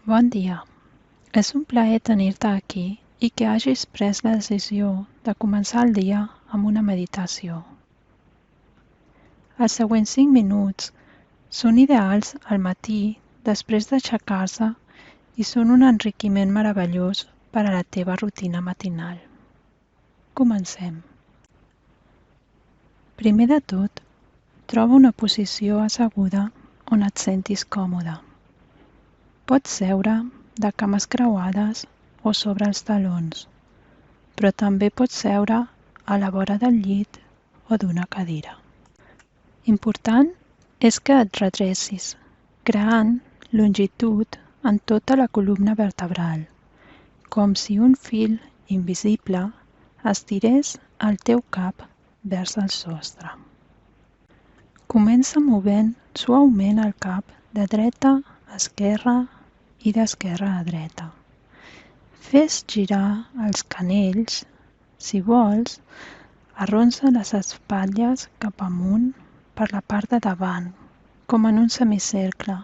Bon dia. És un plaer tenir-te aquí i que hagis pres la decisió de començar el dia amb una meditació. Els següents 5 minuts són ideals al matí després d'aixecar-se i són un enriquiment meravellós per a la teva rutina matinal. Comencem. Primer de tot, troba una posició asseguda on et sentis còmode. Pots seure de cames creuades o sobre els talons, però també pots seure a la vora del llit o d'una cadira. Important és que et redrecis, creant longitud en tota la columna vertebral, com si un fil invisible estirés el teu cap vers el sostre. Comença movent suaument el cap de dreta a esquerra i d'esquerra a dreta. Fes girar els canells. Si vols, arronsa les espatlles cap amunt per la part de davant, com en un semicercle,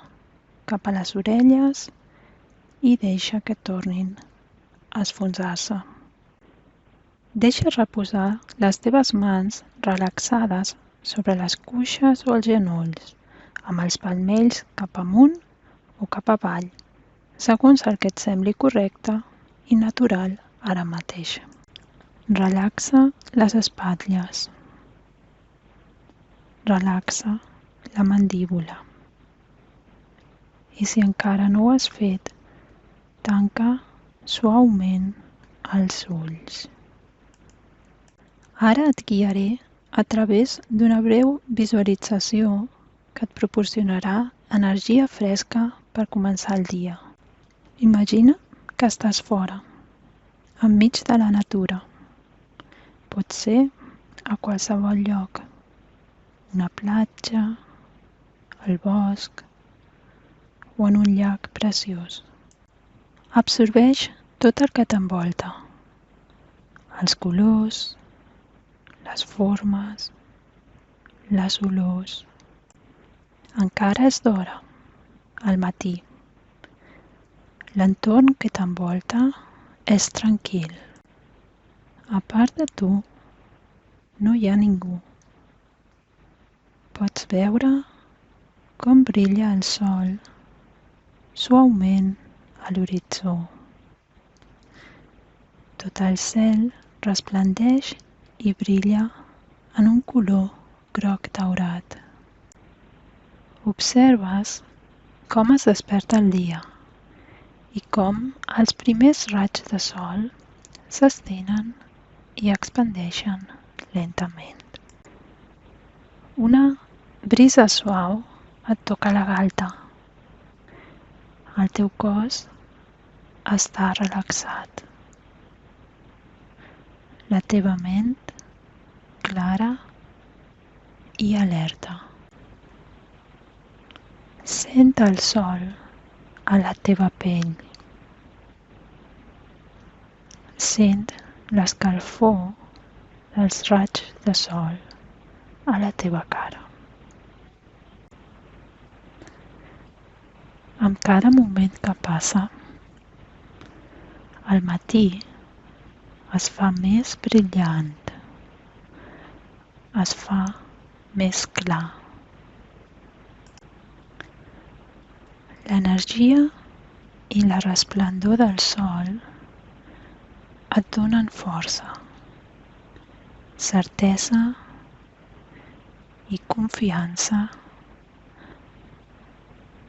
cap a les orelles i deixa que tornin a esfonsar-se. Deixa reposar les teves mans relaxades sobre les cuixes o els genolls, amb els palmells cap amunt o cap avall, segons el que et sembli correcte i natural ara mateix. Relaxa les espatlles. Relaxa la mandíbula. I si encara no ho has fet, tanca suaument els ulls. Ara et guiaré a través d'una breu visualització que et proporcionarà energia fresca per començar el dia. Imagina que estàs fora, enmig de la natura. Pot ser a qualsevol lloc, una platja, el bosc o en un llac preciós. Absorbeix tot el que t'envolta, els colors, les formes, les olors. Encara és d'hora, al matí. L'entorn que t'envolta és tranquil. A part de tu, no hi ha ningú. Pots veure com brilla el sol suaument a l'horitzó. Tot el cel resplendeix i brilla en un color groc daurat. Observes com es desperta el dia i com els primers raigs de sol s'estenen i expandeixen lentament. Una brisa suau et toca la galta. El teu cos està relaxat. La teva ment clara i alerta. Sent el sol a la teva pell. Sent l'escalfor dels raigs de sol a la teva cara. Amb cada moment que passa, el matí es fa més brillant, es fa més clar. L'energia i la resplendor del sol et donen força, certesa i confiança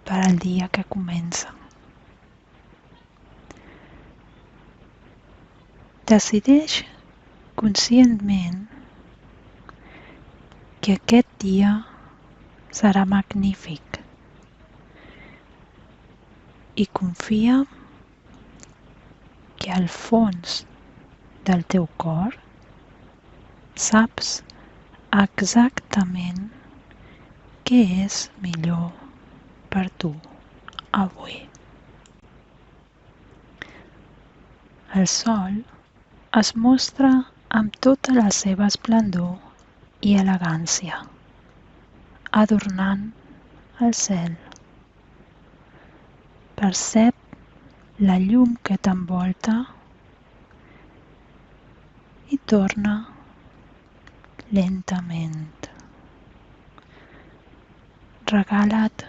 per al dia que comença. Decideix conscientment que aquest dia serà magnífic i confia que al fons del teu cor saps exactament què és millor per tu avui. El sol es mostra amb tota la seva esplendor i elegància, adornant el cel. Percep la llum que t'envolta i torna lentament. Regala't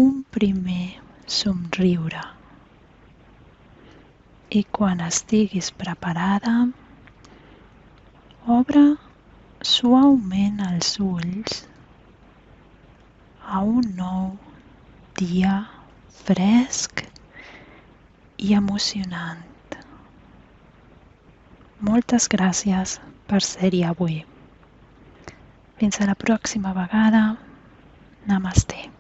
un primer somriure i quan estiguis preparada, obre suaument els ulls a un nou dia fresc i emocionant. Moltes gràcies per ser-hi avui. Fins a la pròxima vegada. Namaste.